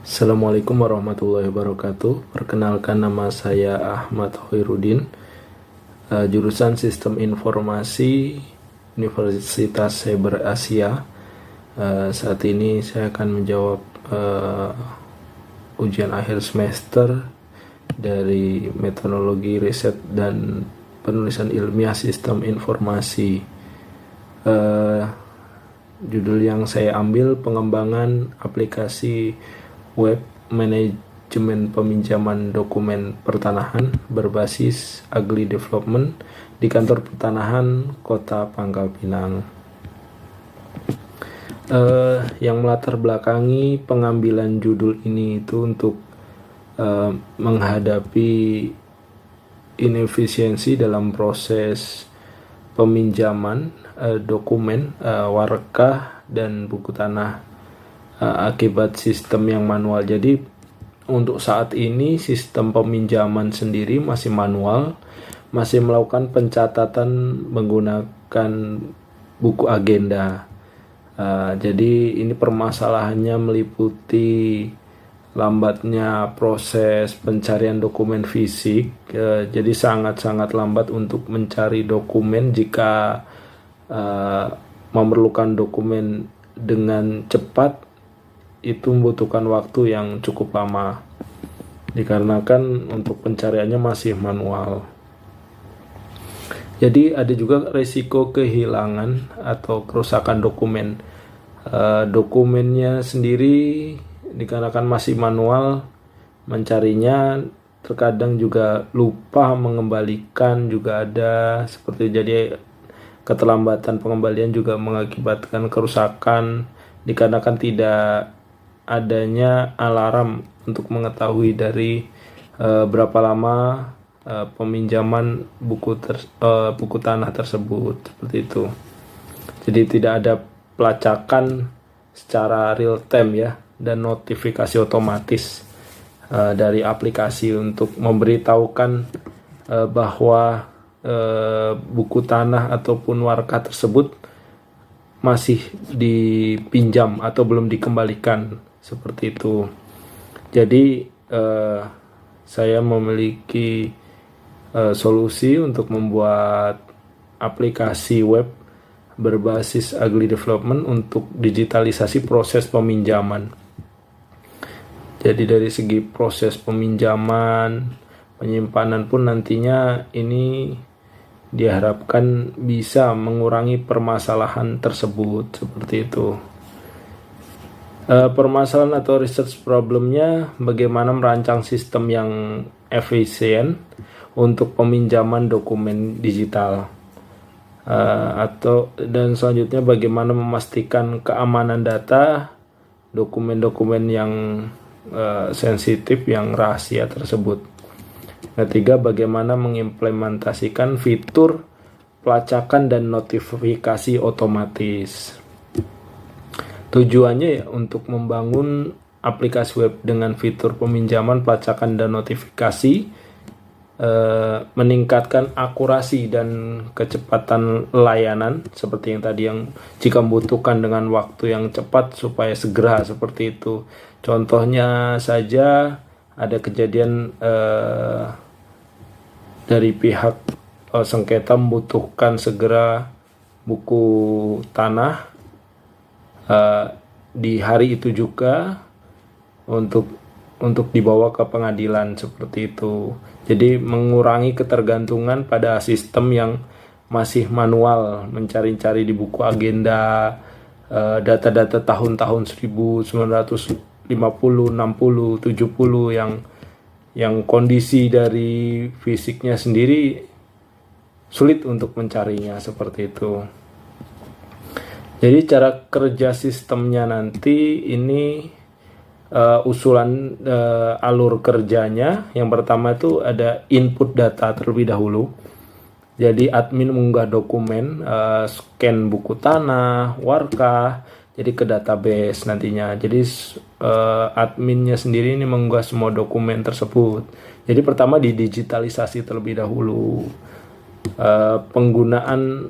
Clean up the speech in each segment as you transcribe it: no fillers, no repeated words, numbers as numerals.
Assalamualaikum warahmatullahi wabarakatuh. Perkenalkan, nama saya Ahmad Hoirudin, jurusan Sistem Informasi Universitas Cyber Asia. Saat ini saya akan menjawab ujian akhir semester dari metodologi riset dan penulisan ilmiah Sistem Informasi. Judul yang saya ambil, pengembangan aplikasi web manajemen peminjaman dokumen pertanahan berbasis Agli Development di kantor pertanahan Kota Pangkal Pinang. Yang melatar belakangi pengambilan judul ini itu untuk menghadapi inefisiensi dalam proses peminjaman dokumen warkah dan buku tanah akibat sistem yang manual. Jadi untuk saat ini sistem peminjaman sendiri masih manual, masih melakukan pencatatan menggunakan buku agenda. Jadi ini permasalahannya meliputi lambatnya proses pencarian dokumen fisik. Jadi sangat-sangat lambat untuk mencari dokumen jika memerlukan dokumen dengan cepat. Itu membutuhkan waktu yang cukup lama dikarenakan untuk pencariannya masih manual. Jadi ada juga risiko kehilangan atau kerusakan dokumen. Dokumennya sendiri dikarenakan masih manual, mencarinya terkadang juga lupa mengembalikan, juga ada seperti jadi keterlambatan pengembalian juga mengakibatkan kerusakan dikarenakan tidak adanya alarm untuk mengetahui dari berapa lama peminjaman buku tanah tersebut, seperti itu. Jadi tidak ada pelacakan secara real time ya, dan notifikasi otomatis dari aplikasi untuk memberitahukan bahwa buku tanah ataupun warkah tersebut masih dipinjam atau belum dikembalikan, seperti itu. Jadi saya memiliki solusi untuk membuat aplikasi web berbasis Agli Development untuk digitalisasi proses peminjaman. Jadi dari segi proses peminjaman, penyimpanan pun nantinya ini diharapkan bisa mengurangi permasalahan tersebut, seperti itu. Permasalahan atau research problemnya bagaimana merancang sistem yang efisien untuk peminjaman dokumen digital, dan selanjutnya bagaimana memastikan keamanan data dokumen-dokumen yang sensitif, yang rahasia tersebut. Ketiga, bagaimana mengimplementasikan fitur pelacakan dan notifikasi otomatis. Tujuannya ya untuk membangun aplikasi web dengan fitur peminjaman, pelacakan, dan notifikasi, meningkatkan akurasi dan kecepatan layanan seperti yang tadi, yang jika membutuhkan dengan waktu yang cepat supaya segera, seperti itu. Contohnya saja ada kejadian dari pihak sengketa membutuhkan segera buku tanah di hari itu juga untuk dibawa ke pengadilan, seperti itu. Jadi mengurangi ketergantungan pada sistem yang masih manual, mencari-cari di buku agenda data-data tahun-tahun 1950, 60, 70 yang kondisi dari fisiknya sendiri sulit untuk mencarinya, seperti itu. Jadi cara kerja sistemnya nanti ini usulan alur kerjanya. Yang pertama itu ada input data terlebih dahulu. Jadi admin mengunggah dokumen, scan buku tanah, warkah, jadi ke database nantinya. Jadi adminnya sendiri ini mengunggah semua dokumen tersebut. Jadi pertama didigitalisasi terlebih dahulu. Penggunaan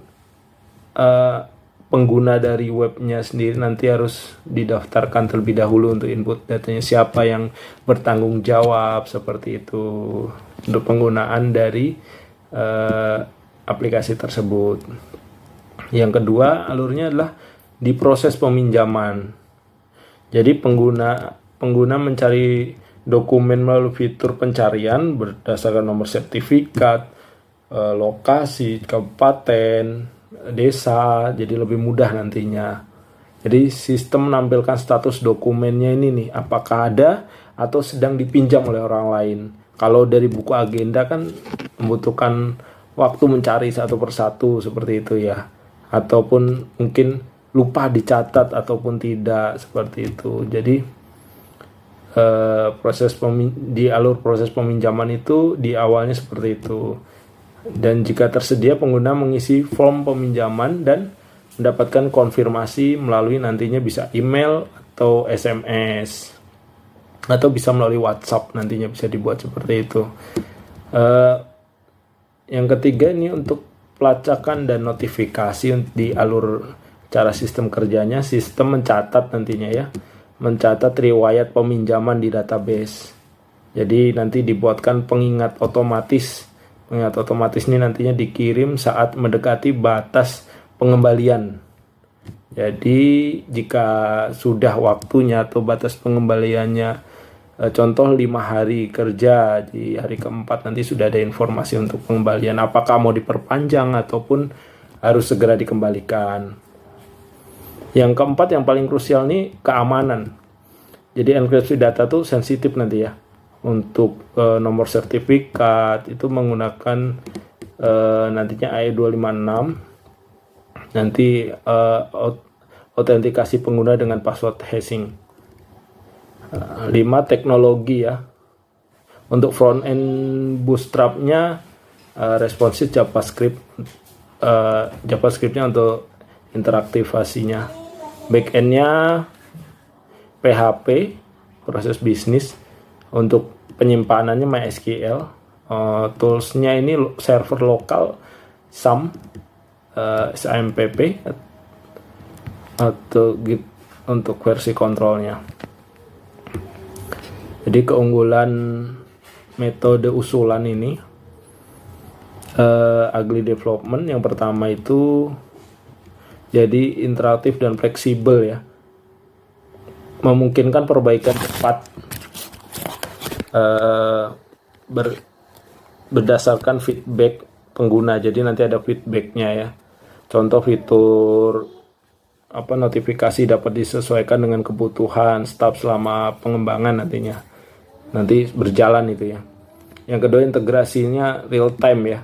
pengguna dari webnya sendiri nanti harus didaftarkan terlebih dahulu untuk input datanya, siapa yang bertanggung jawab seperti itu untuk penggunaan dari aplikasi tersebut. Yang kedua alurnya adalah di proses peminjaman. Jadi pengguna mencari dokumen melalui fitur pencarian berdasarkan nomor sertifikat, lokasi, kabupaten, desa, jadi lebih mudah nantinya. Jadi sistem menampilkan status dokumennya ini nih, apakah ada atau sedang dipinjam oleh orang lain. Kalau dari buku agenda kan membutuhkan waktu mencari satu persatu seperti itu ya, ataupun mungkin lupa dicatat ataupun tidak seperti itu. Jadi di alur proses peminjaman itu di awalnya seperti itu. Dan jika tersedia, pengguna mengisi form peminjaman dan mendapatkan konfirmasi melalui nantinya bisa email atau SMS atau bisa melalui WhatsApp, nantinya bisa dibuat seperti itu. Yang ketiga ini untuk pelacakan dan notifikasi di alur cara sistem kerjanya, sistem mencatat nantinya ya, mencatat riwayat peminjaman di database. Jadi nanti dibuatkan pengingat otomatis. Pengingat otomatis ini nantinya dikirim saat mendekati batas pengembalian. Jadi jika sudah waktunya atau batas pengembaliannya, contoh 5 hari kerja, di hari keempat nanti sudah ada informasi untuk pengembalian, apakah mau diperpanjang ataupun harus segera dikembalikan. Yang keempat yang paling krusial nih keamanan. Jadi enkripsi data tuh sensitif nanti ya. Untuk nomor sertifikat itu menggunakan nantinya AE 256. Nanti autentikasi pengguna dengan password hashing. 5 teknologi ya. Untuk front end Bootstrap-nya responsive JavaScript. JavaScript-nya untuk interaktivasinya. Backend-nya PHP, proses bisnis. Untuk penyimpanannya MySQL. Tools-nya ini server lokal SAM, SAMPP, atau Git untuk versi kontrolnya. Jadi keunggulan metode usulan ini, Agile Development yang pertama itu jadi interaktif dan fleksibel ya, memungkinkan perbaikan cepat berdasarkan feedback pengguna. Jadi nanti ada feedbacknya ya. Contoh fitur notifikasi dapat disesuaikan dengan kebutuhan staf selama pengembangan nantinya. Nanti berjalan itu ya. Yang kedua integrasinya real time ya.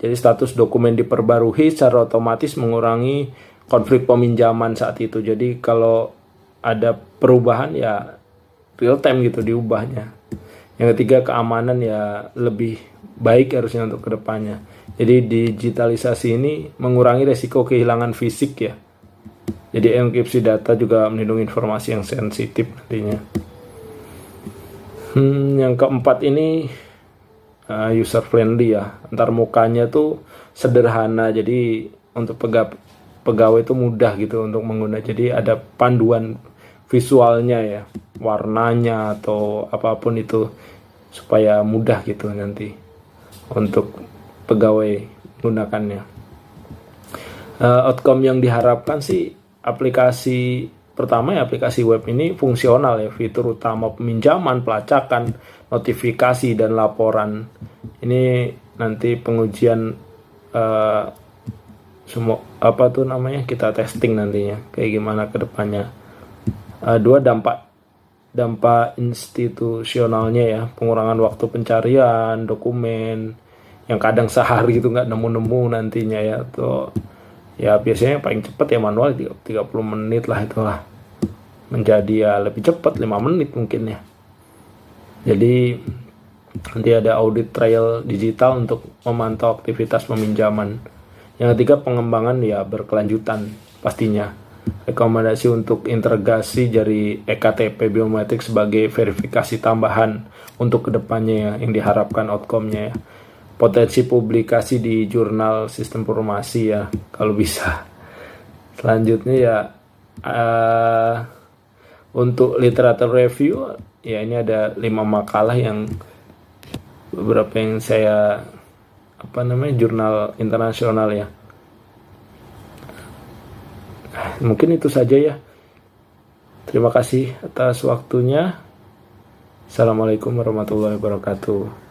Jadi status dokumen diperbarui secara otomatis mengurangi konflik peminjaman saat itu. Jadi kalau ada perubahan ya real time gitu diubahnya. Yang ketiga keamanan ya lebih baik harusnya untuk kedepannya. Jadi digitalisasi ini mengurangi resiko kehilangan fisik ya. Jadi enkripsi data juga melindungi informasi yang sensitif nantinya. Yang keempat ini user friendly ya, antar mukanya tuh sederhana, jadi untuk pegawai itu mudah gitu untuk menggunakan. Jadi ada panduan visualnya ya, warnanya atau apapun itu supaya mudah gitu nanti untuk pegawai menggunakannya. Outcome yang diharapkan sih aplikasi pertama ya, aplikasi web ini fungsional ya, fitur utama peminjaman, pelacakan, notifikasi dan laporan. Ini nanti pengujian semua kita testing nantinya kayak gimana ke depannya. Dua dampak institusionalnya ya, pengurangan waktu pencarian dokumen yang kadang sehari itu nggak nemu-nemu nantinya ya, tuh ya biasanya paling cepat ya manual 30 menit lah, itulah menjadi ya lebih cepat 5 menit mungkin ya. Jadi nanti ada audit trail digital untuk memantau aktivitas peminjaman. Yang ketiga pengembangan ya berkelanjutan pastinya. Rekomendasi untuk integrasi dari ektp biometrik sebagai verifikasi tambahan untuk kedepannya ya, yang diharapkan outcome-nya ya. Potensi publikasi di jurnal sistem informasi ya kalau bisa. Selanjutnya ya untuk literatur review ya, ini ada 5 makalah yang beberapa yang saya jurnal internasional ya. Mungkin itu saja ya. Terima kasih atas waktunya. Assalamualaikum warahmatullahi wabarakatuh.